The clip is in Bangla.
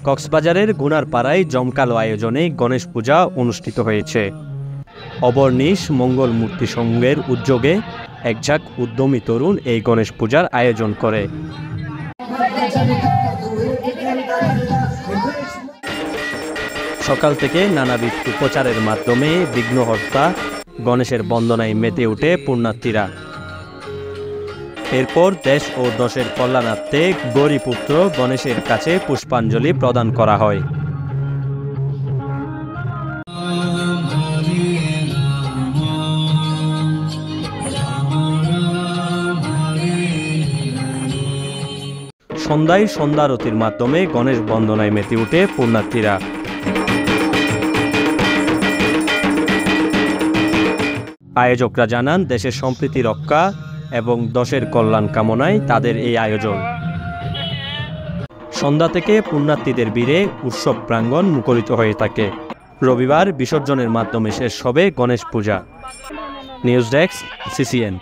কক্সবাজারের গুনারপাড়ায় জমকালো আয়োজনে গণেশ পূজা অনুষ্ঠিত হয়েছে। অবর্নিশ মঙ্গল মূর্তি সংঘের উদ্যোগে একঝাঁক উদ্যমী তরুণ এই গণেশ পূজার আয়োজন করে। সকাল থেকে নানাবিধ উপচারের মাধ্যমে বিঘ্নহর্তা গণেশের বন্দনায় মেতে ওঠে পুণ্যার্থীরা। এরপর দেশ ও দশের কল্যাণার্থে গৌরীপুত্র গণেশের কাছে পুষ্পাঞ্জলি প্রদান করা হয়। সন্ধ্যায় সন্ধ্যারতির মাধ্যমে গণেশ বন্দনায় মেতে ওঠে পুণ্যার্থীরা। আয়োজকরা জানান, দেশের সম্প্রীতি রক্ষা এবং দশের কল্যাণ কামনায় তাদের এই আয়োজন। সন্ধ্যা থেকে পুণ্যার্থীদের ভিড়ে উৎসব প্রাঙ্গণ মুখরিত হয়ে থাকে। রবিবার বিসর্জনের মাধ্যমে শেষ হবে Ganesh Puja. News desk, CCN।